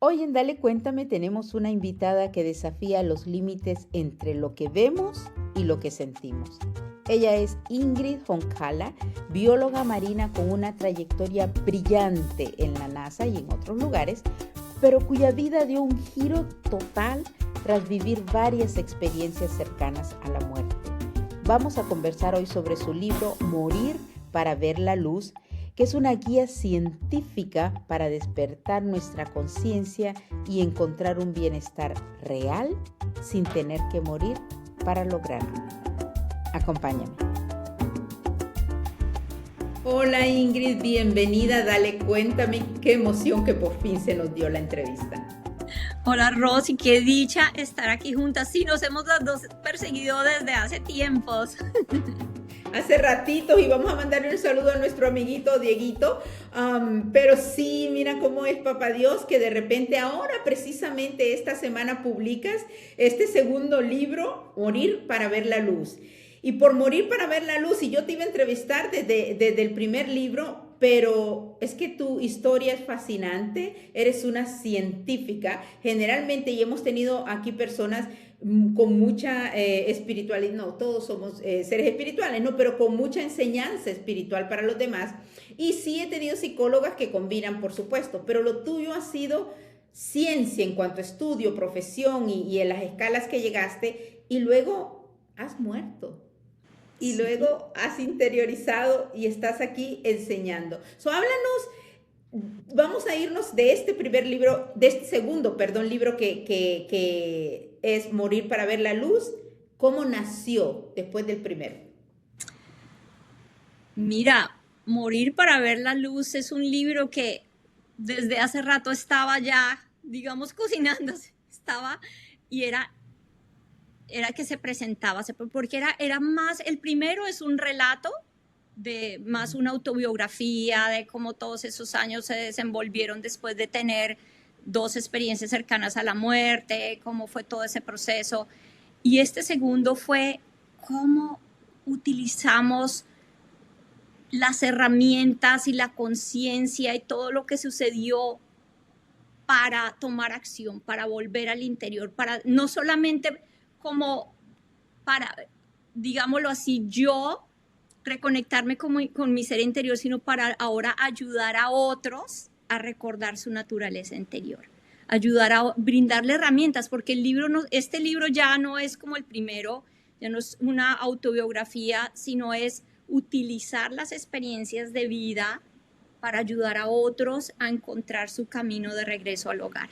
Hoy en Dale Cuéntame tenemos una invitada que desafía los límites entre lo que vemos y lo que sentimos. Ella es Ingrid Honkala, bióloga marina con una trayectoria brillante en la NASA y en otros lugares, pero cuya vida dio un giro total tras vivir varias experiencias cercanas a la muerte. Vamos a conversar hoy sobre su libro Morir para ver la luz, que es una guía científica para despertar nuestra conciencia y encontrar un bienestar real sin tener que morir para lograrlo. Acompáñame. Hola Ingrid, bienvenida, Dale Cuéntame. Qué emoción que por fin se nos dio la entrevista. Hola Rosy, qué dicha estar aquí juntas. Sí, nos hemos las dos perseguido desde hace tiempos. Hace ratitos y vamos a mandarle un saludo a nuestro amiguito Dieguito, pero sí, mira cómo es Papá Dios, que de repente ahora precisamente esta semana publicas este segundo libro, Morir para ver la luz. Y por Morir para ver la luz, y yo te iba a entrevistar desde el primer libro, pero es que tu historia es fascinante, eres una científica, generalmente, y hemos tenido aquí personas con mucha espiritualidad, no, todos somos seres espirituales, ¿no? Pero con mucha enseñanza espiritual para los demás. Y sí he tenido psicólogas que combinan, por supuesto, pero lo tuyo ha sido ciencia en cuanto a estudio, profesión y en las escalas que llegaste, y luego has muerto. Y Sí. luego has interiorizado y estás aquí enseñando. So, háblanos, vamos a irnos de este primer libro, de este segundo, perdón, libro que es Morir para ver la luz. ¿Cómo nació después del primero? Mira, Morir para ver la luz es un libro que desde hace rato estaba ya, digamos, cocinándose. Estaba y era que se presentaba, porque era más, el primero es un relato de más una autobiografía de cómo todos esos años se desenvolvieron después de tener dos experiencias cercanas a la muerte, cómo fue todo ese proceso. Y este segundo fue cómo utilizamos las herramientas y la conciencia y todo lo que sucedió para tomar acción, para volver al interior, para no solamente como para, digámoslo así, yo reconectarme con mi ser interior, sino para ahora ayudar a otros a recordar su naturaleza interior, ayudar a brindarle herramientas, porque este libro ya no es como el primero, ya no es una autobiografía, sino es utilizar las experiencias de vida para ayudar a otros a encontrar su camino de regreso al hogar.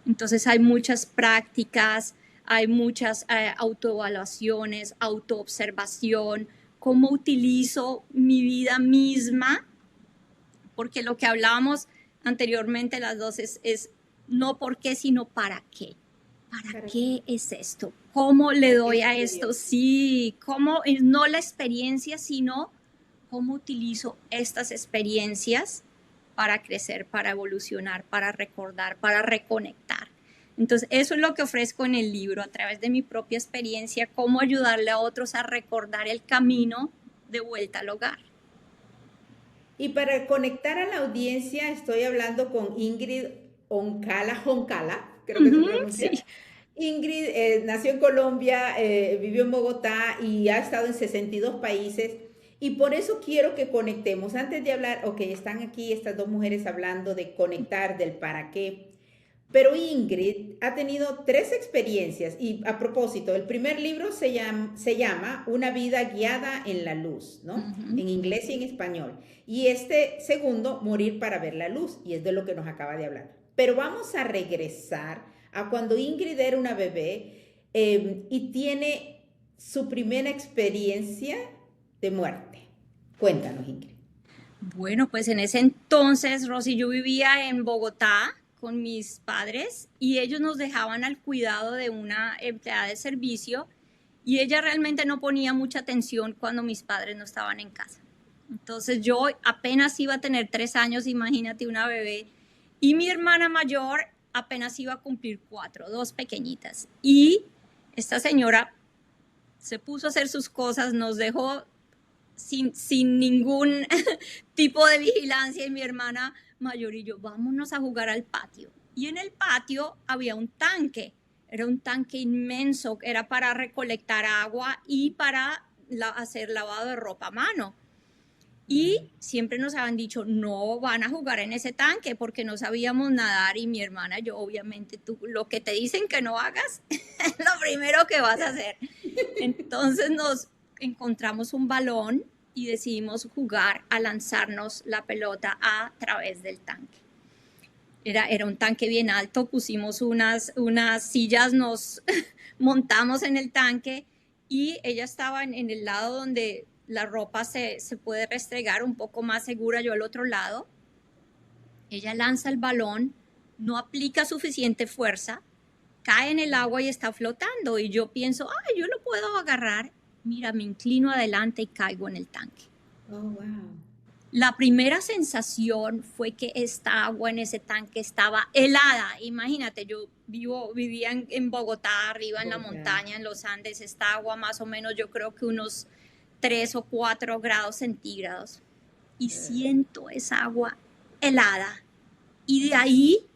Entonces hay muchas prácticas, hay muchas autoevaluaciones, autoobservación, cómo utilizo mi vida misma, porque lo que hablábamos anteriormente las dos es no por qué, sino para qué. ¿Para qué es esto? ¿Cómo le doy a esto? Sí, cómo no la experiencia, sino cómo utilizo estas experiencias para crecer, para evolucionar, para recordar, para reconectar. Entonces, eso es lo que ofrezco en el libro, a través de mi propia experiencia, cómo ayudarle a otros a recordar el camino de vuelta al hogar. Y para conectar a la audiencia, estoy hablando con Ingrid Honkala, creo que se pronuncia. Sí. Ingrid nació en Colombia, vivió en Bogotá y ha estado en 62 países. Y por eso quiero que conectemos. Antes de hablar, ok, están aquí estas dos mujeres hablando de conectar, del para qué. Pero Ingrid ha tenido tres experiencias. Y a propósito, el primer libro se llama Una vida guiada en la luz, ¿no? En inglés y en español. Y este segundo, Morir para ver la luz. Y es de lo que nos acaba de hablar. Pero vamos a regresar a cuando Ingrid era una bebé y tiene su primera experiencia de muerte. Cuéntanos, Ingrid. Bueno, pues en ese entonces, Rosy, yo vivía en Bogotá con mis padres y ellos nos dejaban al cuidado de una empleada de servicio y ella realmente no ponía mucha atención cuando mis padres no estaban en casa. Entonces yo apenas iba a tener 3 años, imagínate, una bebé, y mi hermana mayor apenas iba a cumplir 4, dos pequeñitas. Y esta señora se puso a hacer sus cosas, nos dejó sin ningún tipo de vigilancia, y mi hermana mayor y yo, vámonos a jugar al patio. Y en el patio había un tanque. Era un tanque inmenso, era para recolectar agua y para hacer lavado de ropa a mano. Y siempre nos habían dicho, no van a jugar en ese tanque porque no sabíamos nadar. Y mi hermana, yo obviamente, tú lo que te dicen que no hagas es lo primero que vas a hacer. Entonces nos encontramos un balón y decidimos jugar a lanzarnos la pelota a través del tanque. Era un tanque bien alto, pusimos unas sillas, nos montamos en el tanque y ella estaba en el lado donde la ropa se puede restregar un poco más segura, yo al otro lado. Ella lanza el balón, no aplica suficiente fuerza, cae en el agua y está flotando. Y yo pienso, ay, yo lo puedo agarrar. Mira, me inclino adelante y caigo en el tanque. Oh, wow. La primera sensación fue que esta agua en ese tanque estaba helada. Imagínate, yo vivía en Bogotá, arriba en la montaña, en los Andes. Esta agua más o menos, yo creo que unos 3 o 4 grados centígrados. Y siento esa agua helada. Y de ahí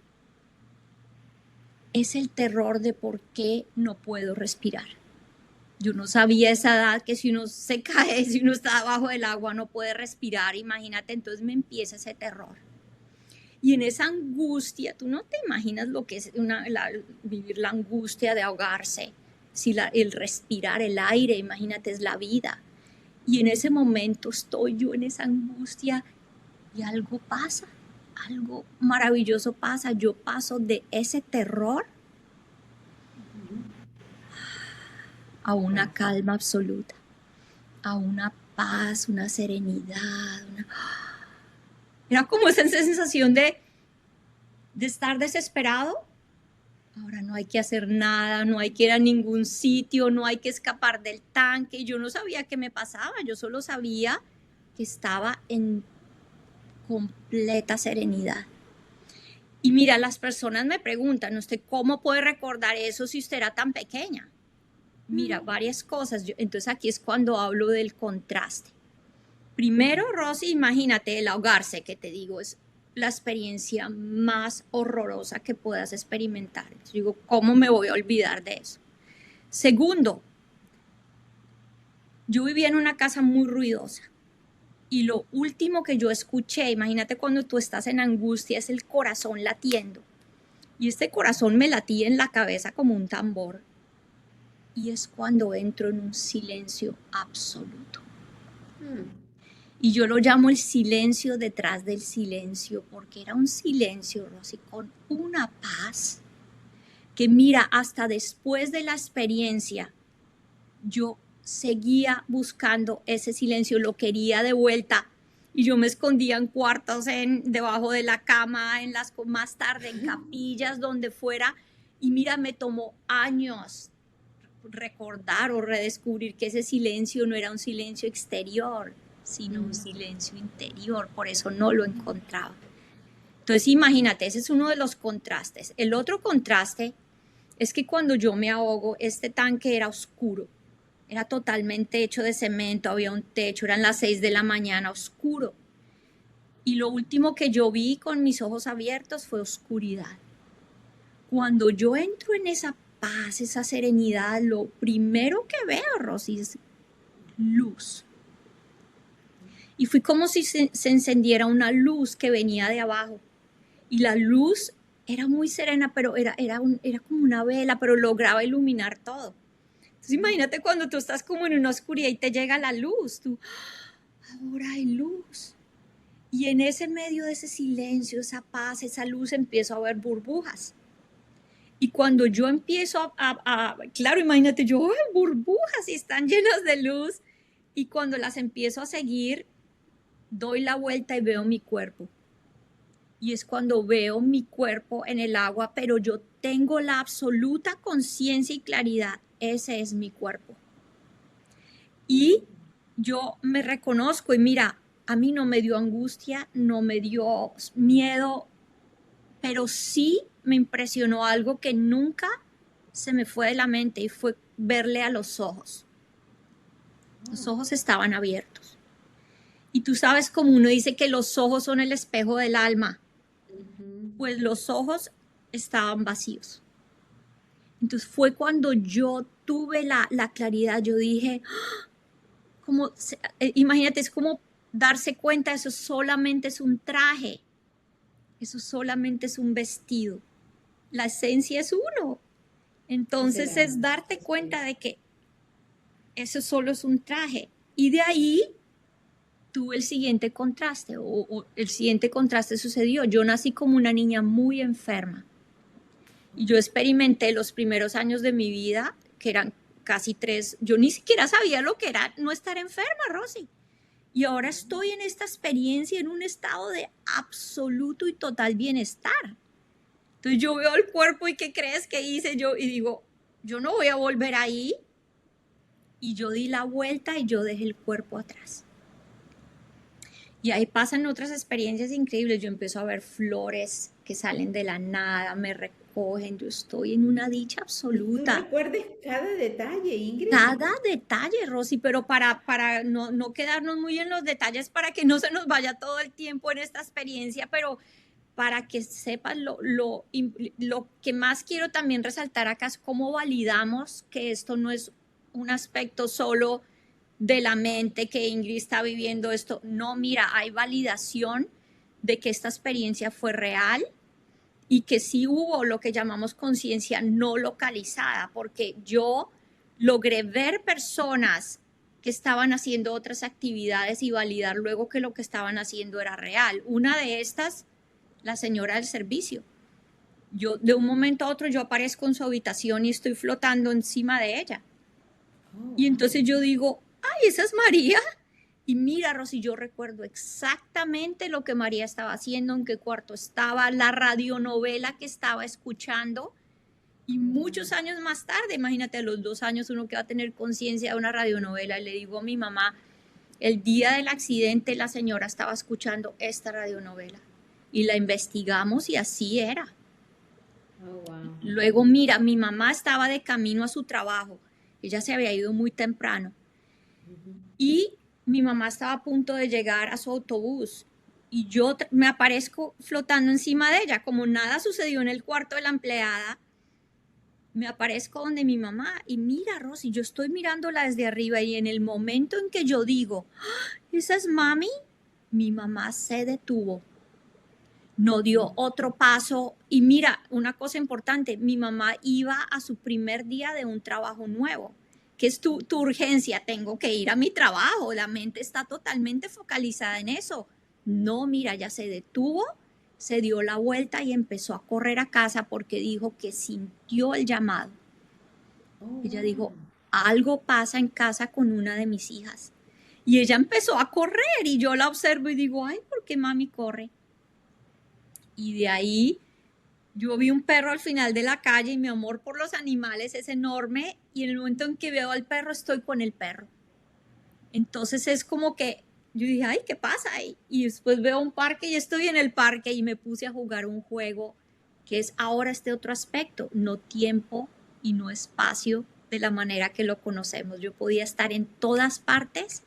es el terror de por qué no puedo respirar. Yo no sabía a esa edad que si uno se cae, si uno está abajo del agua no puede respirar, imagínate, entonces me empieza ese terror. Y en esa angustia, tú no te imaginas lo que es vivir la angustia de ahogarse, si el respirar el aire, imagínate, es la vida. Y en ese momento estoy yo en esa angustia y algo pasa, algo maravilloso pasa, yo paso de ese terror a una calma absoluta, a una paz, una serenidad. Era como esa sensación de estar desesperado. Ahora no hay que hacer nada, no hay que ir a ningún sitio, no hay que escapar del tanque. Yo no sabía qué me pasaba, yo solo sabía que estaba en completa serenidad. Y mira, las personas me preguntan, ¿usted cómo puede recordar eso si usted era tan pequeña? Mira, varias cosas. Entonces aquí es cuando hablo del contraste. Primero, Rosy, imagínate el ahogarse, que te digo, es la experiencia más horrorosa que puedas experimentar. Entonces, digo, ¿cómo me voy a olvidar de eso? Segundo, yo vivía en una casa muy ruidosa y lo último que yo escuché, imagínate cuando tú estás en angustia, es el corazón latiendo. Y este corazón me latía en la cabeza como un tambor. Y es cuando entro en un silencio absoluto. Y yo lo llamo el silencio detrás del silencio, porque era un silencio, Rosy, con una paz que mira, hasta después de la experiencia, yo seguía buscando ese silencio, lo quería de vuelta. Y yo me escondía en cuartos, debajo de la cama, más tarde en capillas, donde fuera. Y mira, me tomó años recordar o redescubrir que ese silencio no era un silencio exterior, sino un silencio interior, por eso no lo encontraba. Entonces imagínate, ese es uno de los contrastes. El otro contraste es que cuando yo me ahogo, este tanque era oscuro, era totalmente hecho de cemento, había un techo, eran las 6 de la mañana, oscuro. Y lo último que yo vi con mis ojos abiertos fue oscuridad. Cuando yo entro en esa paz, esa serenidad, lo primero que veo, Rosy, es luz. Y fue como si se encendiera una luz que venía de abajo. Y la luz era muy serena, pero era como una vela, pero lograba iluminar todo. Entonces imagínate cuando tú estás como en una oscuridad y te llega la luz, tú, ahora hay luz. Y en ese medio de ese silencio, esa paz, esa luz, empiezo a ver burbujas. Y cuando yo empiezo claro, imagínate, yo veo burbujas y están llenas de luz. Y cuando las empiezo a seguir, doy la vuelta y veo mi cuerpo. Y es cuando veo mi cuerpo en el agua, pero yo tengo la absoluta conciencia y claridad. Ese es mi cuerpo. Y yo me reconozco y mira, a mí no me dio angustia, no me dio miedo, pero sí me impresionó algo que nunca se me fue de la mente y fue verle a los ojos. Los ojos estaban abiertos. Y tú sabes como uno dice que los ojos son el espejo del alma. Pues los ojos estaban vacíos. Entonces fue cuando yo tuve la claridad, yo dije, como, imagínate, es como darse cuenta, eso solamente es un traje, eso solamente es un vestido, la esencia es uno. Entonces es darte cuenta de que eso solo es un traje. Y de ahí tuve el siguiente contraste, o el siguiente contraste sucedió. Yo nací como una niña muy enferma. Y yo experimenté los primeros años de mi vida, que eran casi 3, yo ni siquiera sabía lo que era no estar enferma, Rosy. Y ahora estoy en esta experiencia en un estado de absoluto y total bienestar. Entonces yo veo el cuerpo y ¿qué crees que hice yo? Y digo, yo no voy a volver ahí. Y yo di la vuelta y yo dejé el cuerpo atrás. Y ahí pasan otras experiencias increíbles. Yo empiezo a ver flores que salen de la nada, me recogen. Yo estoy en una dicha absoluta. Tú recuerdes cada detalle, Ingrid. Cada detalle, Rosy, pero para no quedarnos muy en los detalles, para que no se nos vaya todo el tiempo en esta experiencia, pero para que sepas lo que más quiero también resaltar acá es cómo validamos que esto no es un aspecto solo de la mente, que Ingrid está viviendo esto. No, mira, hay validación de que esta experiencia fue real y que sí hubo lo que llamamos conciencia no localizada, porque yo logré ver personas que estaban haciendo otras actividades y validar luego que lo que estaban haciendo era real. Una de estas, la señora del servicio. Yo de un momento a otro yo aparezco en su habitación y estoy flotando encima de ella. Y entonces yo digo, ay, esa es María. Y mira, Rosy, yo recuerdo exactamente lo que María estaba haciendo, en qué cuarto estaba, la radionovela que estaba escuchando. Y muchos años más tarde, imagínate, a los 2 años uno que va a tener conciencia de una radionovela, y le digo a mi mamá, el día del accidente la señora estaba escuchando esta radionovela. Y la investigamos y así era. Oh, wow. Luego, mira, mi mamá estaba de camino a su trabajo. Ella se había ido muy temprano. Y mi mamá estaba a punto de llegar a su autobús. Y yo me aparezco flotando encima de ella. Como nada sucedió en el cuarto de la empleada, me aparezco donde mi mamá. Y mira, Rosy, yo estoy mirándola desde arriba. Y en el momento en que yo digo, ¡ah! ¿Esa es mami? Mi mamá se detuvo. No dio otro paso. Y mira, una cosa importante, mi mamá iba a su primer día de un trabajo nuevo, que es tu urgencia, tengo que ir a mi trabajo, la mente está totalmente focalizada en eso. No, mira, ya se detuvo, se dio la vuelta y empezó a correr a casa porque dijo que sintió el llamado. Ella dijo, algo pasa en casa con una de mis hijas. Y ella empezó a correr y yo la observo y digo, ay, ¿por qué mami corre? Y de ahí yo vi un perro al final de la calle y mi amor por los animales es enorme, y en el momento en que veo al perro estoy con el perro. Entonces es como que yo dije, ay, ¿qué pasa ahí? Y después veo un parque y estoy en el parque y me puse a jugar un juego que es ahora este otro aspecto, no tiempo y no espacio de la manera que lo conocemos. Yo podía estar en todas partes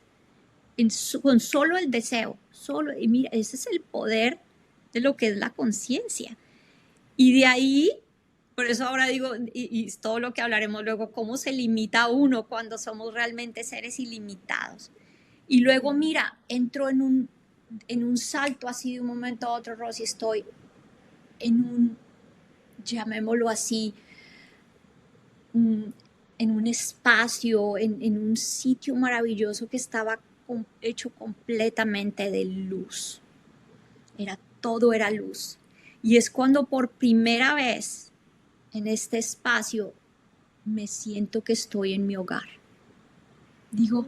con solo el deseo, solo, y mira, ese es el poder de lo que es la conciencia. Y de ahí, por eso ahora digo, y todo lo que hablaremos luego, cómo se limita uno cuando somos realmente seres ilimitados. Y luego, mira, entro en un salto así de un momento a otro, Rosy, estoy en un, llamémoslo así, en un espacio, en un sitio maravilloso que estaba hecho completamente de luz. Todo era luz. Y es cuando por primera vez en este espacio me siento que estoy en mi hogar. Digo,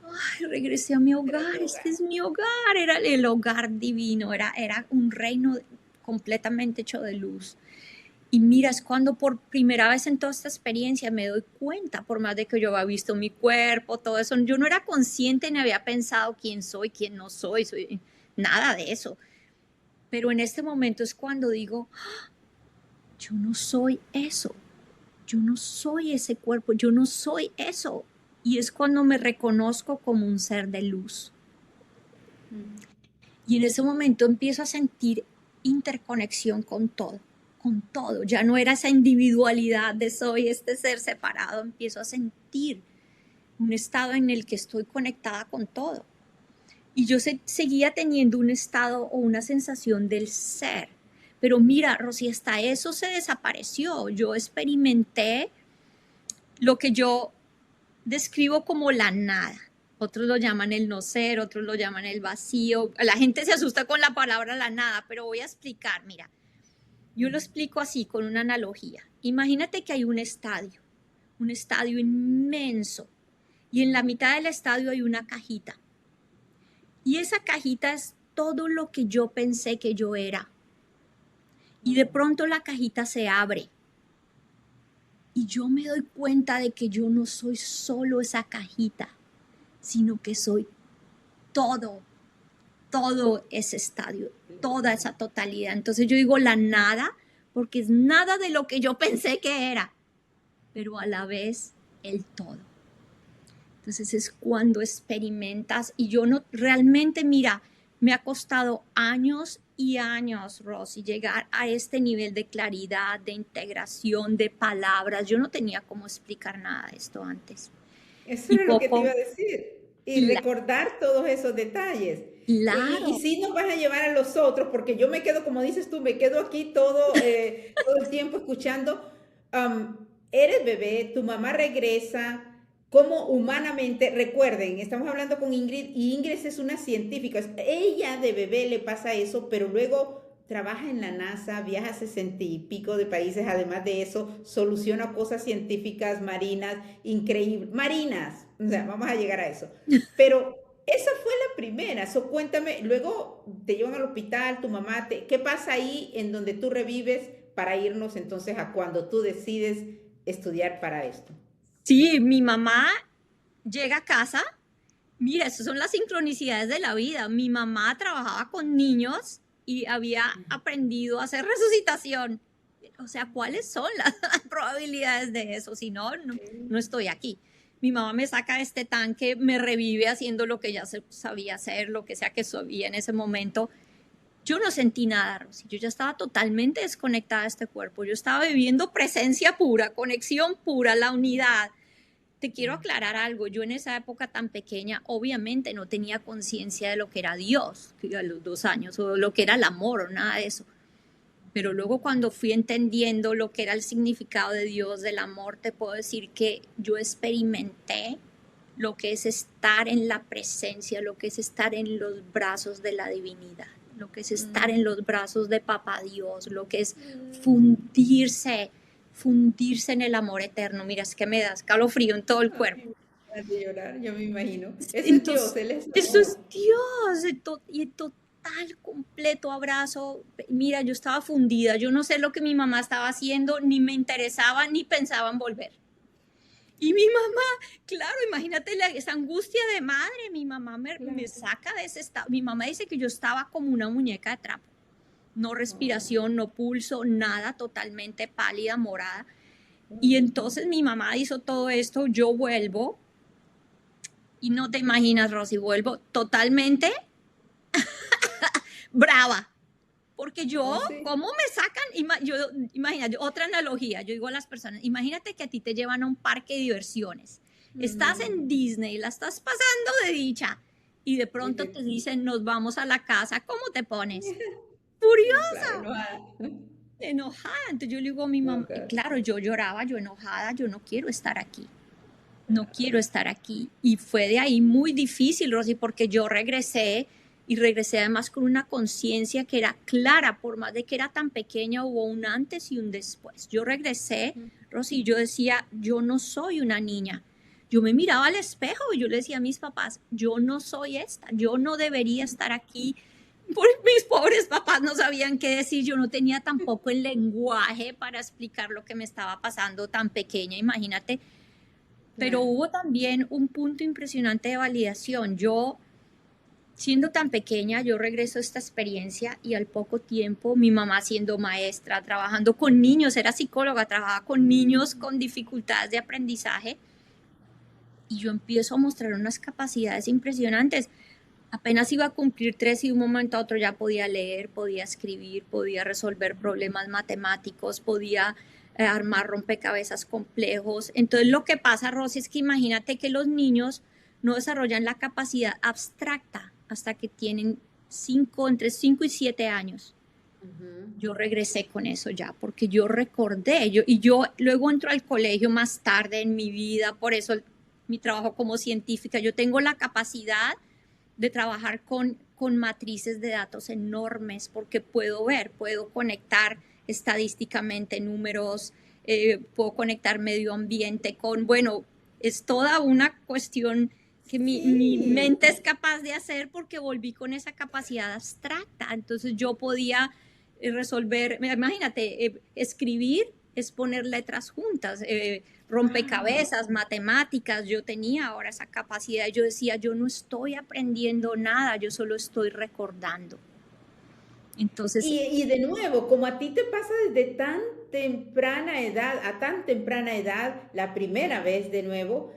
ay, regresé a mi hogar, este es mi hogar, era el hogar divino, era un reino completamente hecho de luz. Y mira, es cuando por primera vez en toda esta experiencia me doy cuenta, por más de que yo había visto mi cuerpo, todo eso, yo no era consciente ni había pensado quién soy, quién no soy, nada de eso. Pero en este momento es cuando digo, yo no soy eso, yo no soy ese cuerpo, yo no soy eso. Y es cuando me reconozco como un ser de luz. Y en ese momento empiezo a sentir interconexión con todo. con todo. Ya no era esa individualidad de soy este ser separado, empiezo a sentir un estado en el que estoy conectada con todo. Y yo seguía teniendo un estado o una sensación del ser. Pero mira, Rosy, hasta eso se desapareció. Yo experimenté lo que yo describo como la nada. Otros lo llaman el no ser, otros lo llaman el vacío. La gente se asusta con la palabra la nada, pero voy a explicar, mira. Yo lo explico así, con una analogía. Imagínate que hay un estadio inmenso, y en la mitad del estadio hay una cajita. Y esa cajita es todo lo que yo pensé que yo era. Y de pronto la cajita se abre. Y yo me doy cuenta de que yo no soy solo esa cajita, sino que soy todo ese estadio, toda esa totalidad. Entonces yo digo la nada, porque es nada de lo que yo pensé que era, pero a la vez el todo. Entonces es cuando experimentas, y yo no, realmente, mira, me ha costado años y años, Rosy, llegar a este nivel de claridad, de integración, de palabras. Yo no tenía cómo explicar nada de esto antes. Eso era lo que te iba a decir. Y recordar todos esos detalles. Claro. Y sí nos vas a llevar a los otros, porque yo me quedo, como dices tú, me quedo aquí todo el tiempo escuchando. Eres bebé, tu mamá regresa. Cómo humanamente, recuerden, estamos hablando con Ingrid, y Ingrid es una científica. Ella de bebé le pasa eso, pero luego trabaja en la NASA, viaja a 60 y pico de países. Además de eso, soluciona cosas científicas marinas, increíbles, marinas. O sea, vamos a llegar a eso. Pero esa fue la primera. So, cuéntame, luego te llevan al hospital, tu mamá, ¿qué pasa ahí en donde tú revives para irnos entonces a cuando tú decides estudiar para esto? Sí, mi mamá llega a casa. Mira, esas son las sincronicidades de la vida. Mi mamá trabajaba con niños y había aprendido a hacer resucitación. O sea, ¿cuáles son las probabilidades de eso? Si no, no estoy aquí. Mi mamá me saca de este tanque, me revive haciendo lo que ya sabía hacer, lo que sea que sabía en ese momento. Yo no sentí nada, Rosy. Yo ya estaba totalmente desconectada de este cuerpo. Yo estaba viviendo presencia pura, conexión pura, la unidad. Te quiero aclarar algo. Yo en esa época tan pequeña, obviamente no tenía conciencia de lo que era Dios, que a los 2 años, o lo que era el amor, o nada de eso. Pero luego cuando fui entendiendo lo que era el significado de Dios, del amor, te puedo decir que yo experimenté lo que es estar en la presencia, lo que es estar en los brazos de la divinidad, lo que es estar en los brazos de Papá Dios, lo que es fundirse en el amor eterno. Mira, es que me das calofrío en todo el cuerpo. De llorar, yo me imagino. Eso Entonces, es Dios, eso es Dios, y total, completo abrazo. Mira, yo estaba fundida, yo no sé lo que mi mamá estaba haciendo, ni me interesaba, ni pensaba en volver. Y mi mamá, claro, imagínate esa angustia de madre, mi mamá me saca de ese estado. Mi mamá dice que yo estaba como una muñeca de trapo. No respiración, no pulso, nada, totalmente pálida, morada. Y entonces mi mamá hizo todo esto, yo vuelvo, y no te imaginas, Rosy, vuelvo totalmente brava. Porque yo, ¿cómo me sacan? Imagínate, otra analogía, yo digo a las personas, imagínate que a ti te llevan a un parque de diversiones. Estás en Disney, la estás pasando de dicha, y de pronto te dicen, nos vamos a la casa, ¿cómo te pones? Furiosa, enojada. Entonces yo le digo a mi mamá, claro, yo lloraba, yo enojada, yo no quiero estar aquí, no quiero estar aquí. Y fue de ahí muy difícil, Rosy, porque yo regresé, y regresé además con una conciencia que era clara, por más de que era tan pequeña, hubo un antes y un después. Yo regresé, Rosy, y yo decía, yo no soy una niña. Yo me miraba al espejo y yo le decía a mis papás, yo no soy esta, yo no debería estar aquí. Mis pobres papás no sabían qué decir, yo no tenía tampoco el lenguaje para explicar lo que me estaba pasando tan pequeña, imagínate. Pero hubo también un punto impresionante de validación. Yo, siendo tan pequeña, yo regreso a esta experiencia y al poco tiempo mi mamá siendo maestra, trabajando con niños, era psicóloga, trabajaba con niños con dificultades de aprendizaje, y yo empiezo a mostrar unas capacidades impresionantes. Apenas iba a cumplir 3 y de un momento a otro ya podía leer, podía escribir, podía resolver problemas matemáticos, podía armar rompecabezas complejos. Entonces lo que pasa, Rosy, es que imagínate que los niños no desarrollan la capacidad abstracta hasta que tienen entre 5 y 7 años. Yo regresé con eso ya, porque yo recordé, y yo luego entro al colegio más tarde en mi vida, por eso mi trabajo como científica, yo tengo la capacidad de trabajar con matrices de datos enormes, porque puedo conectar estadísticamente números, puedo conectar medio ambiente bueno, es toda una cuestión que mi mente es capaz de hacer porque volví con esa capacidad abstracta. Entonces yo podía resolver, imagínate, escribir es poner letras juntas, rompecabezas, matemáticas, yo tenía ahora esa capacidad, yo decía, yo no estoy aprendiendo nada, yo solo estoy recordando. Entonces, y de nuevo, como a ti te pasa desde tan temprana edad, a tan temprana edad, la primera vez de nuevo,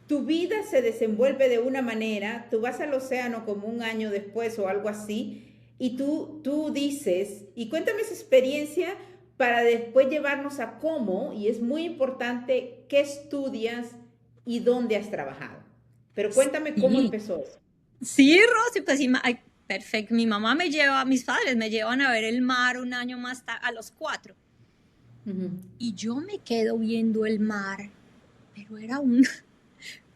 tu vida se desenvuelve de una manera, tú vas al océano como un año después o algo así, y tú dices, y cuéntame esa experiencia para después llevarnos a cómo, y es muy importante, qué estudias y dónde has trabajado. Pero cuéntame cómo sí, empezó eso. sí, Rosy, pues ay, perfecto, mis padres me llevan a ver el mar un año más tarde, a los 4, y yo me quedo viendo el mar, pero era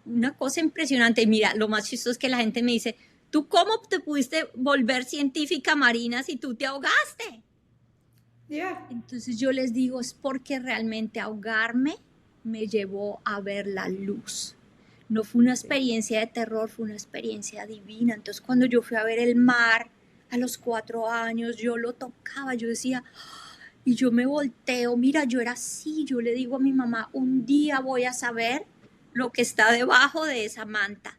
una cosa impresionante. Mira, lo más chistoso es que la gente me dice, ¿tú cómo te pudiste volver científica marina si tú te ahogaste? Ya. Entonces yo les digo, es porque realmente ahogarme me llevó a ver la luz. No fue una experiencia de terror, fue una experiencia divina. Entonces cuando yo fui a ver el mar a los 4 años, yo lo tocaba, yo decía, y yo me volteo, mira, yo era así, yo le digo a mi mamá, un día voy a saber lo que está debajo de esa manta.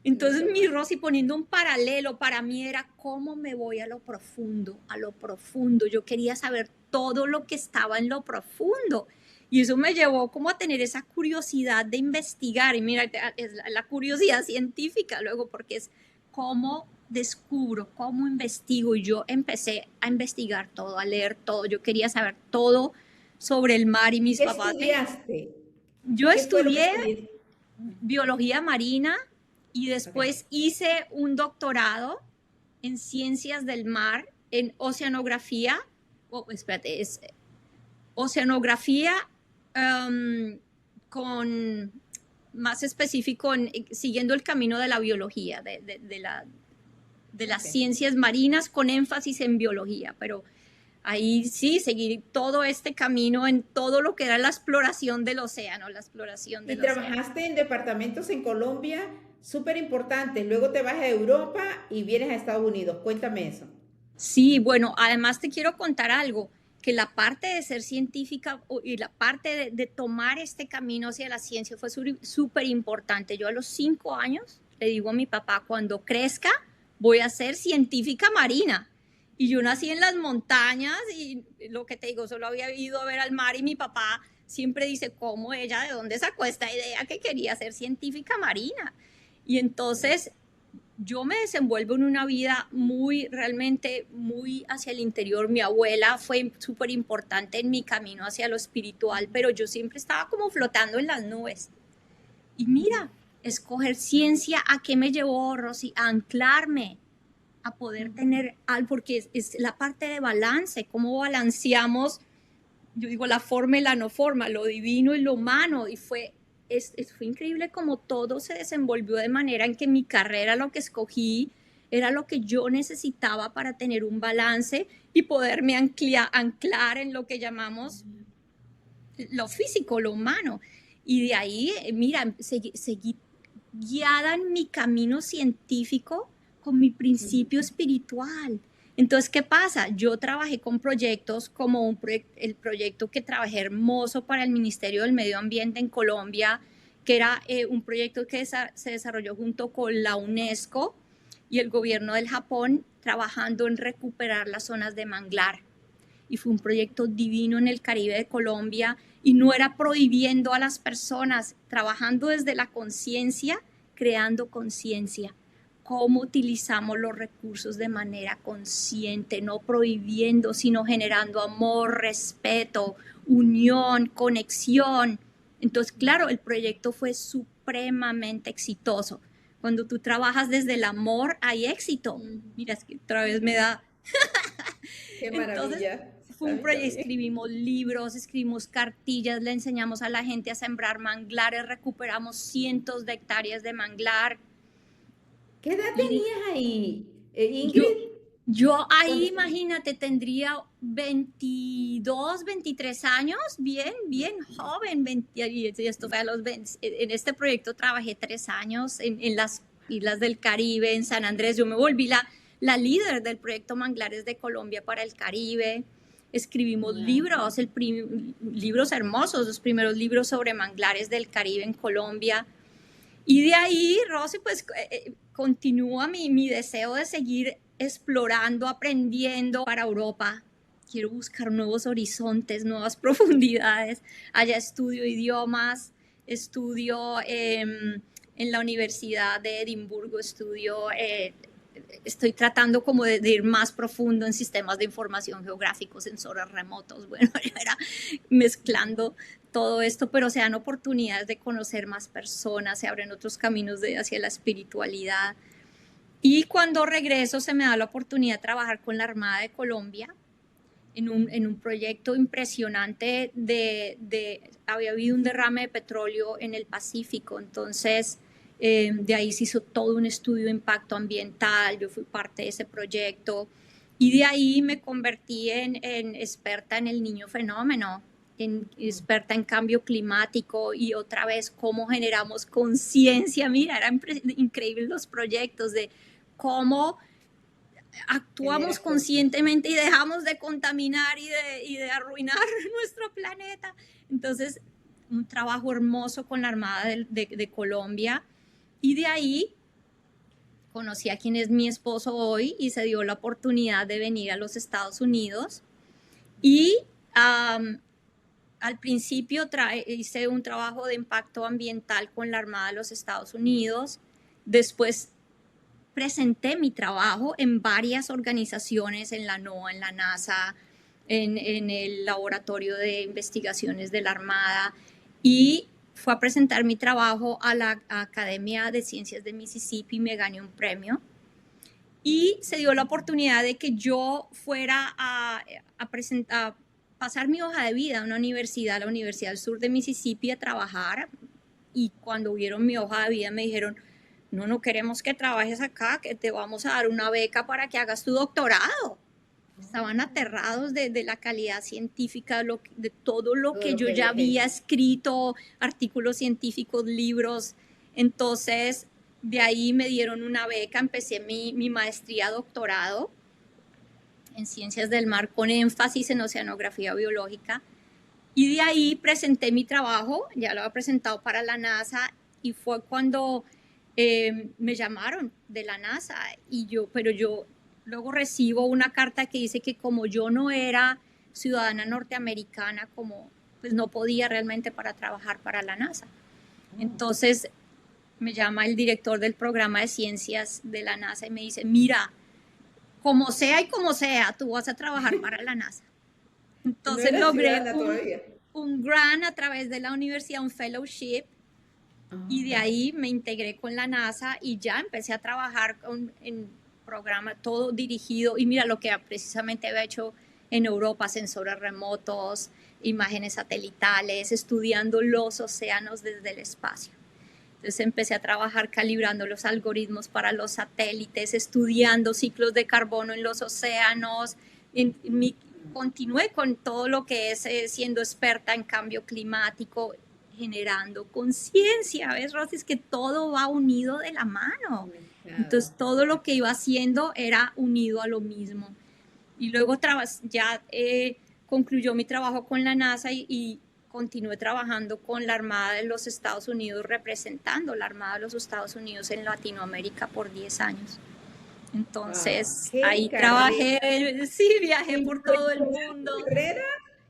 Entonces mi Rosy, poniendo un paralelo, para mí era cómo me voy a lo profundo, a lo profundo. Yo quería saber todo lo que estaba en lo profundo. Y eso me llevó como a tener esa curiosidad de investigar. Y mira, es la curiosidad científica luego, porque es cómo descubro, cómo investigo. Y yo empecé a investigar todo, a leer todo. Yo quería saber todo sobre el mar y mis ¿Qué papás. estudiaste? Yo ¿Qué fue lo que estudié estudiaste? biología marina y Okay. después hice un doctorado en ciencias del mar, en oceanografía, espérate, es oceanografía con más específico, siguiendo el camino de la biología, de las Okay. ciencias marinas con énfasis en biología, pero ahí sí, seguir todo este camino en todo lo que era la exploración del océano, la exploración Y del océano. trabajaste en departamentos en Colombia súper importantes. Luego te vas a Europa y vienes a Estados Unidos. Cuéntame eso. Sí, bueno, además te quiero contar algo, que la parte de ser científica y la parte de tomar este camino hacia la ciencia fue súper importante. Yo a los 5 años le digo a mi papá, cuando crezca voy a ser científica marina. Y yo nací en las montañas y lo que te digo, solo había ido a ver al mar y mi papá siempre dice, ¿cómo ella, de dónde sacó esta idea que quería ser científica marina? Y entonces yo me desenvuelvo en una vida realmente muy hacia el interior. Mi abuela fue súper importante en mi camino hacia lo espiritual, pero yo siempre estaba como flotando en las nubes. Y mira, escoger ciencia, ¿a qué me llevó, Rosy? A anclarme, a poder tener algo, porque es la parte de balance, cómo balanceamos, yo digo, la forma y la no forma, lo divino y lo humano, y fue increíble como todo se desenvolvió de manera en que mi carrera, lo que escogí, era lo que yo necesitaba para tener un balance y poderme anclar en lo que llamamos lo físico, lo humano. Y de ahí, mira, seguí guiada en mi camino científico con mi principio espiritual. Entonces, ¿qué pasa? Yo trabajé con proyectos como el proyecto que trabajé hermoso para el Ministerio del Medio Ambiente en Colombia, que era un proyecto que se desarrolló junto con la UNESCO y el gobierno del Japón, trabajando en recuperar las zonas de manglar. Y fue un proyecto divino en el Caribe de Colombia y no era prohibiendo a las personas, trabajando desde la conciencia, creando conciencia. cómo utilizamos los recursos de manera consciente, no prohibiendo, sino generando amor, respeto, unión, conexión. Entonces, claro, el proyecto fue supremamente exitoso. Cuando tú trabajas desde el amor, hay éxito. Mira, es que otra vez me da... Qué Entonces, maravilla. fue un Está proyecto, bien. escribimos libros, escribimos cartillas, le enseñamos a la gente a sembrar manglares, recuperamos cientos de hectáreas de manglar. ¿Qué edad Y tenías ahí, yo, Ingrid? yo Cuando... ahí, imagínate, tendría 22, 23 años, bien, bien joven. Y esto fue a los 20. En este proyecto trabajé 3 años en las Islas del Caribe, en San Andrés. Yo me volví la líder del proyecto Manglares de Colombia para el Caribe. Escribimos libros, libros hermosos, los primeros libros sobre manglares del Caribe en Colombia. Y de ahí, Rosy, pues continúa mi deseo de seguir explorando, aprendiendo para Europa. Quiero buscar nuevos horizontes, nuevas profundidades. Allá estudio idiomas, estudio en la Universidad de Edimburgo, estoy tratando como de ir más profundo en sistemas de información geográficos, sensores remotos. Bueno, yo era mezclando todo esto, pero se dan oportunidades de conocer más personas, se abren otros caminos hacia la espiritualidad. Y cuando regreso se me da la oportunidad de trabajar con la Armada de Colombia en un proyecto impresionante había habido un derrame de petróleo en el Pacífico, entonces de ahí se hizo todo un estudio de impacto ambiental, yo fui parte de ese proyecto y de ahí me convertí en experta en el niño fenómeno, experta en cambio climático y otra vez cómo generamos conciencia. Mira, eran increíbles los proyectos de cómo actuamos conscientemente y dejamos de contaminar y de arruinar nuestro planeta. Entonces, un trabajo hermoso con la Armada de Colombia. Y de ahí conocí a quien es mi esposo hoy y se dio la oportunidad de venir a los Estados Unidos. Y al principio hice un trabajo de impacto ambiental con la Armada de los Estados Unidos. Después presenté mi trabajo en varias organizaciones, en la NOAA, en la NASA, en el Laboratorio de Investigaciones de la Armada, y fue a presentar mi trabajo a la Academia de Ciencias de Mississippi y me gané un premio. Y se dio la oportunidad de que yo fuera a pasar mi hoja de vida a una universidad, la Universidad del Sur de Mississippi, a trabajar. Y cuando vieron mi hoja de vida me dijeron: no queremos que trabajes acá, que te vamos a dar una beca para que hagas tu doctorado. Estaban aterrados de la calidad científica, de todo lo que yo ya había escrito, artículos científicos, libros. Entonces, de ahí me dieron una beca, empecé mi maestría, doctorado en Ciencias del Mar con énfasis en oceanografía biológica. Y de ahí presenté mi trabajo, ya lo había presentado para la NASA, y fue cuando me llamaron de la NASA, pero yo luego recibo una carta que dice que como yo no era ciudadana norteamericana, pues no podía realmente para trabajar para la NASA. Entonces me llama el director del programa de ciencias de la NASA y me dice: mira, como sea y como sea, tú vas a trabajar para la NASA. Entonces no logré un grant a través de la universidad, un fellowship, y de ahí me integré con la NASA y ya empecé a trabajar en programa todo dirigido. Y mira lo que precisamente había hecho en Europa: sensores remotos, imágenes satelitales, estudiando los océanos desde el espacio. Entonces empecé a trabajar calibrando los algoritmos para los satélites, estudiando ciclos de carbono en los océanos. Continué con todo lo que es siendo experta en cambio climático, generando conciencia. ¿Ves, Rosy? Es que todo va unido de la mano. Entonces todo lo que iba haciendo era unido a lo mismo. Y luego ya concluyó mi trabajo con la NASA y continué trabajando con la Armada de los Estados Unidos, representando la Armada de los Estados Unidos en Latinoamérica por 10 años. Entonces, ahí trabajé, sí, viajé por todo el mundo. ¿Carrera?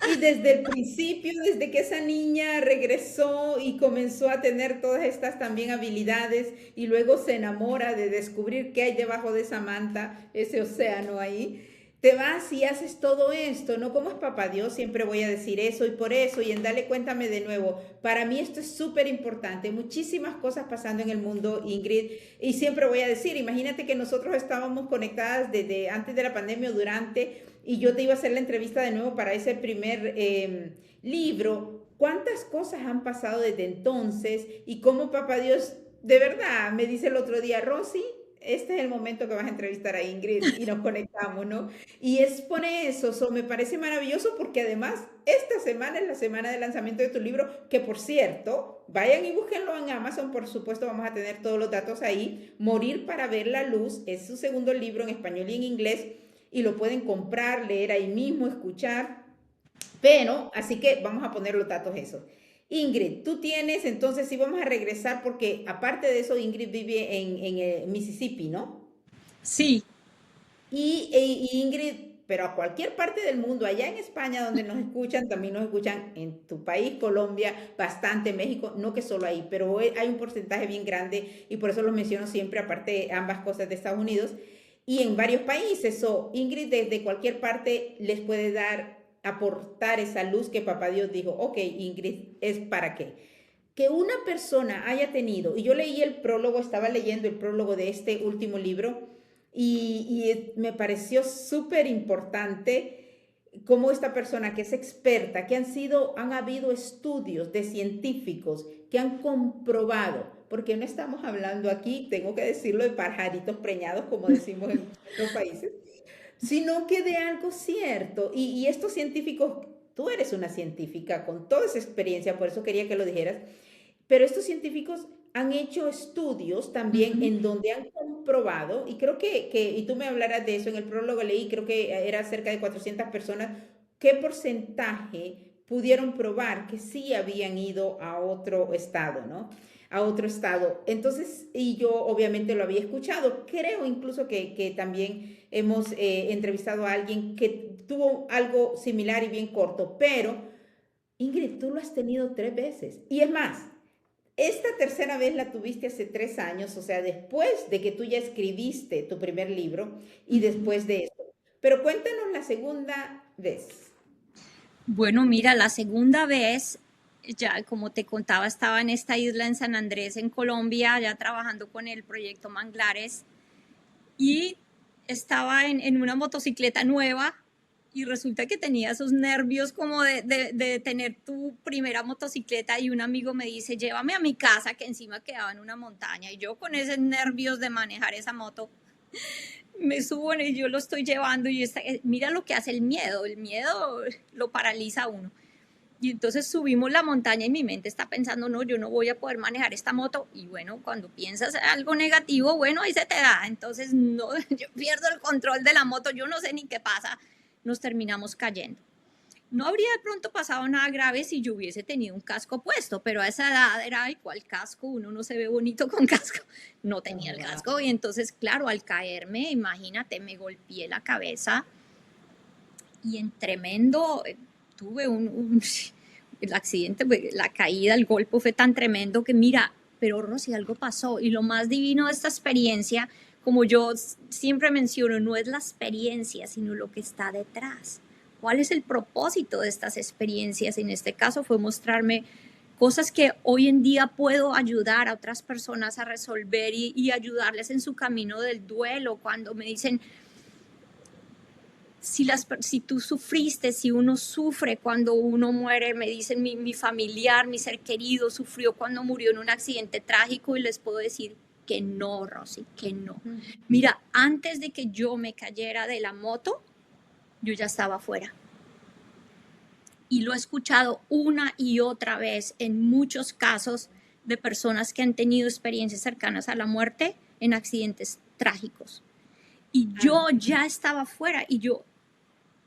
Y desde el principio, desde que esa niña regresó y comenzó a tener todas estas también habilidades y luego se enamora de descubrir qué hay debajo de esa manta, ese océano ahí, te vas y haces todo esto, ¿no? Como es papá Dios, siempre voy a decir eso y por eso y en Dale Cuéntame de nuevo. Para mí esto es súper importante, muchísimas cosas pasando en el mundo, Ingrid, y siempre voy a decir, imagínate que nosotros estábamos conectadas desde antes de la pandemia o durante y yo te iba a hacer la entrevista de nuevo para ese primer libro. ¿Cuántas cosas han pasado desde entonces? Y cómo papá Dios, de verdad, me dice el otro día, Rosy, este es el momento que vas a entrevistar a Ingrid y nos conectamos, ¿no? Y es por eso, me parece maravilloso porque además esta semana es la semana de lanzamiento de tu libro, que por cierto, vayan y búsquenlo en Amazon, por supuesto vamos a tener todos los datos ahí. Morir para ver la luz es su segundo libro en español y en inglés y lo pueden comprar, leer ahí mismo, escuchar. Pero, así que vamos a poner los datos esos. Ingrid, tú tienes, entonces sí vamos a regresar porque aparte de eso, Ingrid vive en Mississippi, ¿no? Sí, Y Ingrid, pero a cualquier parte del mundo, allá en España donde nos escuchan, también nos escuchan en tu país, Colombia, bastante, México, no que solo ahí, pero hay un porcentaje bien grande y por eso los menciono siempre, aparte ambas cosas de Estados Unidos y en varios países. So, Ingrid desde cualquier parte les puede dar, aportar esa luz que papá Dios dijo, ok, Ingrid, ¿es para qué? Que una persona haya tenido, y yo leí el prólogo, estaba leyendo el prólogo de este último libro, y me pareció súper importante cómo esta persona que es experta, que han habido estudios de científicos que han comprobado, porque no estamos hablando aquí, tengo que decirlo, de pajaritos preñados, como decimos en otros países, sino que de algo cierto. Y estos científicos, tú eres una científica con toda esa experiencia, por eso quería que lo dijeras, pero estos científicos han hecho estudios también ujú, en donde han comprobado, y creo y tú me hablarás de eso, en el prólogo leí, creo que era cerca de 400 personas, qué porcentaje pudieron probar que sí habían ido a otro estado, ¿no? A otro estado. Entonces, y yo obviamente lo había escuchado, creo incluso que también hemos entrevistado a alguien que tuvo algo similar y bien corto, pero Ingrid, tú lo has tenido 3 veces. Y es más, esta tercera vez la tuviste hace 3 años, o sea, después de que tú ya escribiste tu primer libro y ujú. después de eso. Pero cuéntanos la segunda vez. Bueno, mira, la segunda vez, ya como te contaba, estaba en esta isla en San Andrés, en Colombia, ya trabajando con el proyecto Manglares y estaba en una motocicleta nueva y resulta que tenía esos nervios como de tener tu primera motocicleta y un amigo me dice, llévame a mi casa que encima quedaba en una montaña y yo con esos nervios de manejar esa moto me subo y yo lo estoy llevando y mira lo que hace el miedo lo paraliza a uno. Y entonces subimos la montaña y mi mente está pensando, no, yo no voy a poder manejar esta moto. Y bueno, cuando piensas algo negativo, bueno, ahí se te da. Entonces, no, yo pierdo el control de la moto, yo no sé ni qué pasa, nos terminamos cayendo. No habría de pronto pasado nada grave si yo hubiese tenido un casco puesto, pero a esa edad era, ay, ¿cuál casco? Uno no se ve bonito con casco. No tenía Oh, el wow. casco y entonces, claro, al caerme, imagínate, me golpeé la cabeza y en tremendo, tuve el accidente, la caída, el golpe fue tan tremendo que mira, pero Rosy, algo pasó. Y lo más divino de esta experiencia, como yo siempre menciono, no es la experiencia, sino lo que está detrás. ¿Cuál es el propósito de estas experiencias? En este caso fue mostrarme cosas que hoy en día puedo ayudar a otras personas a resolver y ayudarles en su camino del duelo. Cuando me dicen, si tú sufriste, si uno sufre cuando uno muere, me dicen mi familiar, mi ser querido sufrió cuando murió en un accidente trágico y les puedo decir que no, Rosy, que no. Mira, antes de que yo me cayera de la moto, yo ya estaba afuera. Y lo he escuchado una y otra vez en muchos casos de personas que han tenido experiencias cercanas a la muerte en accidentes trágicos. Y Ah, yo ya estaba afuera y yo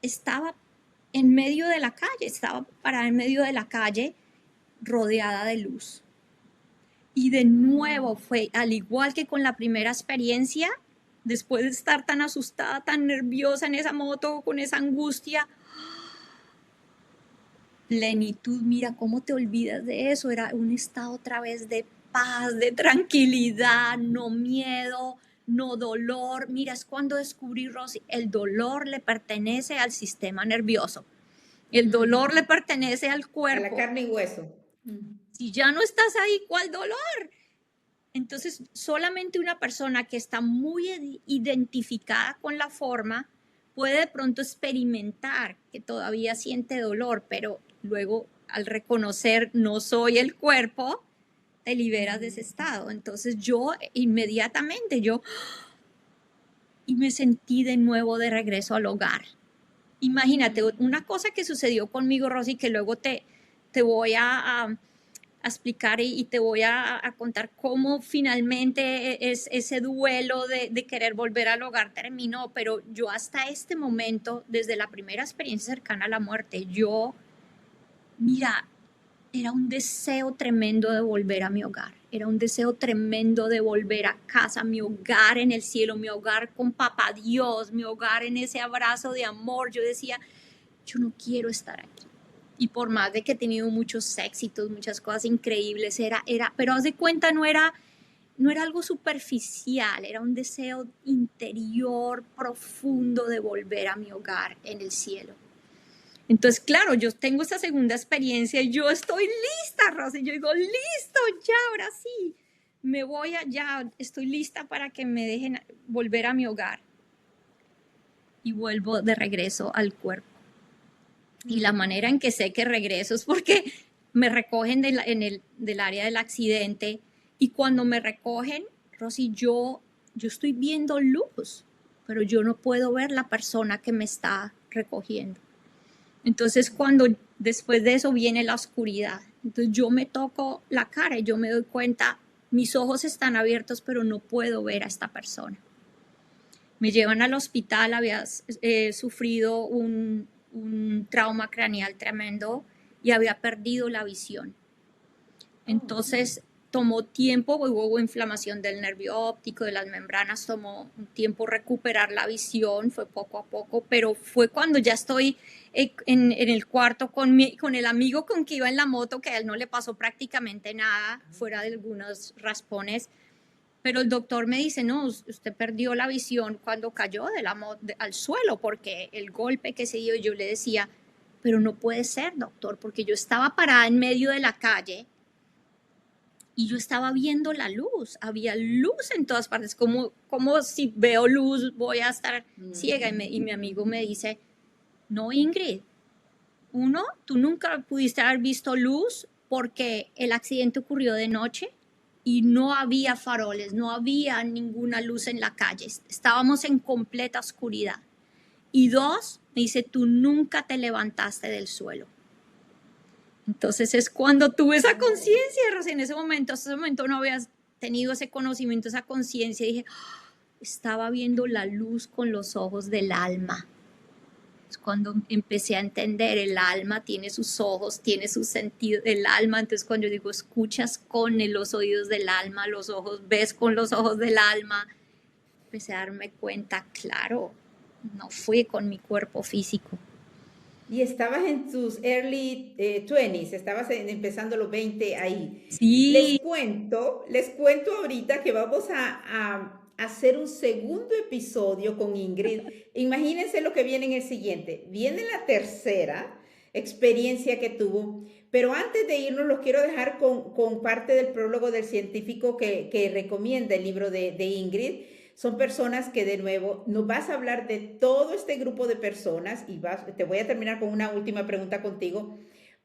estaba en medio de la calle, estaba parada en medio de la calle rodeada de luz. Y de nuevo fue, al igual que con la primera experiencia, después de estar tan asustada, tan nerviosa en esa moto, con esa angustia, plenitud, mira, ¿cómo te olvidas de eso? Era un estado otra vez de paz, de tranquilidad, no miedo, no dolor. Mira, es cuando descubrí, Rosy, el dolor le pertenece al sistema nervioso. El dolor le pertenece al A la cuerpo. carne y hueso. Si ya no estás ahí, ¿cuál dolor? Entonces, solamente una persona que está muy identificada con la forma puede de pronto experimentar que todavía siente dolor, pero luego al reconocer no soy el cuerpo, te liberas de ese estado. Entonces yo inmediatamente, y me sentí de nuevo de regreso al hogar. Imagínate, una cosa que sucedió conmigo, Rosy, que luego te voy a explicar y te voy a contar cómo finalmente ese duelo de querer volver al hogar terminó, pero yo hasta este momento, desde la primera experiencia cercana a la muerte, mira, era un deseo tremendo de volver a mi hogar, era un deseo tremendo de volver a casa, mi hogar en el cielo, mi hogar con papá Dios, mi hogar en ese abrazo de amor. Yo decía, yo no quiero estar aquí. Y por más de que he tenido muchos éxitos, muchas cosas increíbles, pero haz de cuenta, no era algo superficial, era un deseo interior profundo de volver a mi hogar en el cielo. Entonces, claro, yo tengo esa segunda experiencia y yo estoy lista, Rosy. Yo digo, listo, ya, ahora sí. Ya estoy lista para que me dejen volver a mi hogar. Y vuelvo de regreso al cuerpo. Y la manera en que sé que regreso es porque me recogen del área del accidente. Y cuando me recogen, Rosy, yo estoy viendo luz, pero yo no puedo ver la persona que me está recogiendo. Entonces, cuando después de eso viene la oscuridad, entonces yo me toco la cara y yo me doy cuenta, mis ojos están abiertos, pero no puedo ver a esta persona. Me llevan al hospital, había sufrido un trauma craneal tremendo y había perdido la visión. Entonces, tomó tiempo, hubo inflamación del nervio óptico, de las membranas, tomó un tiempo recuperar la visión, fue poco a poco, pero fue cuando ya estoy en el cuarto con el amigo con que iba en la moto, que a él no le pasó prácticamente nada, fuera de algunos raspones, pero el doctor me dice, no, usted perdió la visión cuando cayó de la moto al suelo, porque el golpe que se dio, yo le decía, pero no puede ser, doctor, porque yo estaba parada en medio de la calle, y yo estaba viendo la luz, había luz en todas partes, como si veo luz voy a estar ciega. Y mi amigo me dice, no, Ingrid, tú nunca pudiste haber visto luz porque el accidente ocurrió de noche y no había faroles, no había ninguna luz en la calle, estábamos en completa oscuridad. Y dos, me dice, tú nunca te levantaste del suelo. Entonces es cuando tuve esa conciencia, Rosy, en ese momento no habías tenido ese conocimiento, esa conciencia, dije, estaba viendo la luz con los ojos del alma. Es cuando empecé a entender, el alma tiene sus ojos, tiene su sentido del alma. Entonces cuando yo digo, escuchas con los oídos del alma, los ojos, ves con los ojos del alma, empecé a darme cuenta, claro, no fui con mi cuerpo físico. Y estabas en tus early 20s, estabas empezando los 20 ahí. Sí. Les cuento ahorita que vamos a hacer un segundo episodio con Ingrid. Imagínense lo que viene en el siguiente. Viene la tercera experiencia que tuvo, pero antes de irnos los quiero dejar con parte del prólogo del científico que recomienda el libro de Ingrid. Son personas que, de nuevo, nos vas a hablar de todo este grupo de personas y te voy a terminar con una última pregunta contigo,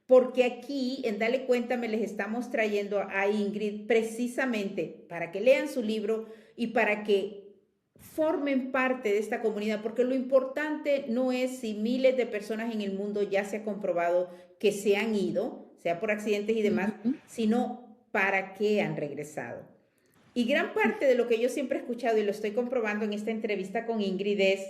porque aquí en Dale Cuéntame les estamos trayendo a Ingrid precisamente para que lean su libro y para que formen parte de esta comunidad, porque lo importante no es si miles de personas en el mundo ya se ha comprobado que se han ido, sea por accidentes y demás, sino para qué han regresado. Y gran parte de lo que yo siempre he escuchado y lo estoy comprobando en esta entrevista con Ingrid es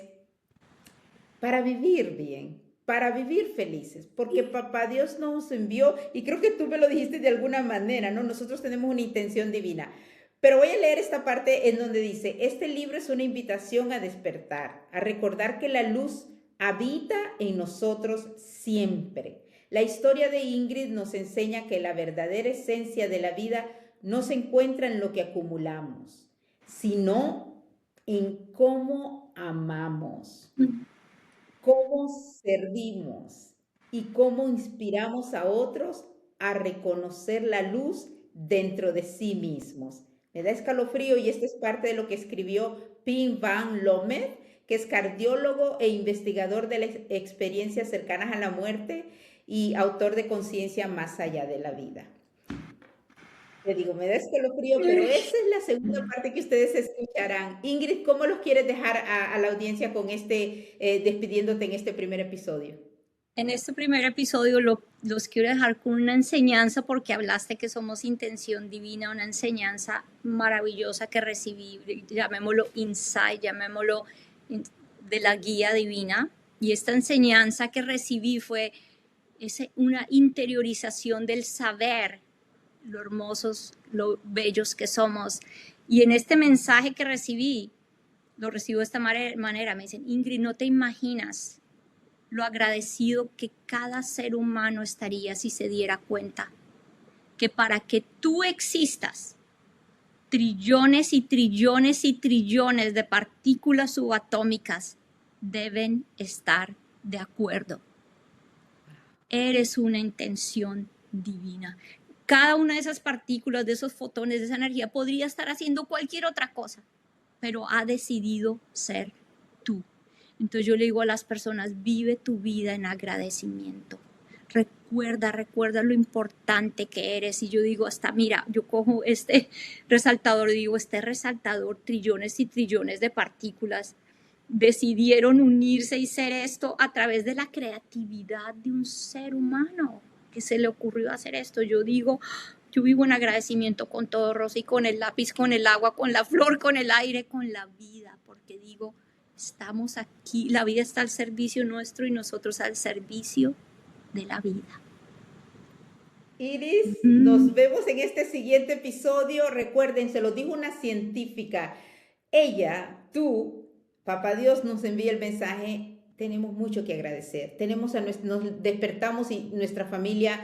para vivir bien, para vivir felices, porque papá Dios nos envió, y creo que tú me lo dijiste de alguna manera, ¿no? Nosotros tenemos una intención divina. Pero voy a leer esta parte en donde dice, este libro es una invitación a despertar, a recordar que la luz habita en nosotros siempre. La historia de Ingrid nos enseña que la verdadera esencia de la vida no se encuentra en lo que acumulamos, sino en cómo amamos, cómo servimos y cómo inspiramos a otros a reconocer la luz dentro de sí mismos. Me da escalofrío y esto es parte de lo que escribió Pim Van Lomed, que es cardiólogo e investigador de las experiencias cercanas a la muerte y autor de Conciencia más allá de la vida. Te digo, me da escalofrío, pero esa es la segunda parte que ustedes escucharán. Ingrid, ¿cómo los quieres dejar a la audiencia con despidiéndote en este primer episodio? En este primer episodio los quiero dejar con una enseñanza, porque hablaste que somos intención divina, una enseñanza maravillosa que recibí, llamémoslo insight, llamémoslo de la guía divina. Y esta enseñanza que recibí fue una interiorización del saber, lo hermosos, lo bellos que somos. Y en este mensaje que recibí, lo recibo de esta manera, me dicen: Ingrid, no te imaginas lo agradecido que cada ser humano estaría si se diera cuenta que para que tú existas, trillones y trillones y trillones de partículas subatómicas deben estar de acuerdo. Eres una intención divina. Cada una de esas partículas, de esos fotones, de esa energía, podría estar haciendo cualquier otra cosa, pero ha decidido ser tú. Entonces yo le digo a las personas: vive tu vida en agradecimiento. Recuerda lo importante que eres. Y yo digo, hasta mira, yo cojo este resaltador y digo, este resaltador, trillones y trillones de partículas decidieron unirse y ser esto a través de la creatividad de un ser humano que se le ocurrió hacer esto. Yo digo, yo vivo en agradecimiento con todo, Rosy, con el lápiz, con el agua, con la flor, con el aire, con la vida, porque digo, estamos aquí, la vida está al servicio nuestro y nosotros al servicio de la vida. Iris, nos vemos en este siguiente episodio. Recuerden, se lo dijo una científica. Ella, tú, Papá Dios nos envía el mensaje. Tenemos mucho que agradecer. Nos despertamos y nuestra familia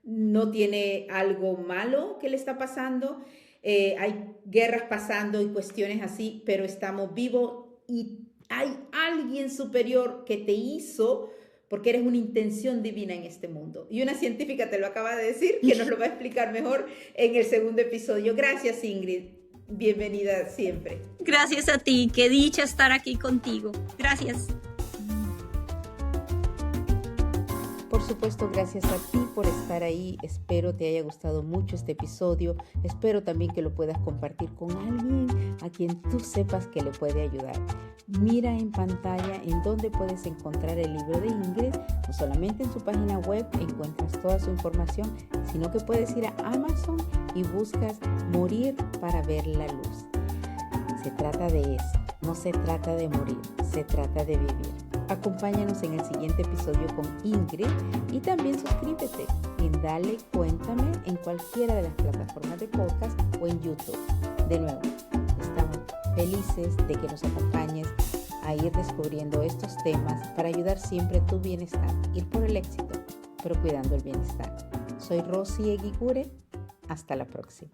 no tiene algo malo que le está pasando. Hay guerras pasando y cuestiones así, pero estamos vivos y hay alguien superior que te hizo porque eres una intención divina en este mundo. Y una científica te lo acaba de decir, que nos lo va a explicar mejor en el segundo episodio. Gracias, Ingrid. Bienvenida siempre. Gracias a ti. Qué dicha estar aquí contigo. Gracias. Por supuesto, gracias a ti por estar ahí. Espero te haya gustado mucho este episodio. Espero también que lo puedas compartir con alguien a quien tú sepas que le puede ayudar. Mira en pantalla en donde puedes encontrar el libro de Ingrid. No solamente en su página web encuentras toda su información, sino que puedes ir a Amazon y buscas Morir para ver la luz. Se trata de eso. No se trata de morir, se trata de vivir. Acompáñanos en el siguiente episodio con Ingrid y también suscríbete en Dale Cuéntame en cualquiera de las plataformas de podcast o en YouTube. De nuevo, estamos felices de que nos acompañes a ir descubriendo estos temas para ayudar siempre a tu bienestar, ir por el éxito, pero cuidando el bienestar. Soy Rosy Eguigure. Hasta la próxima.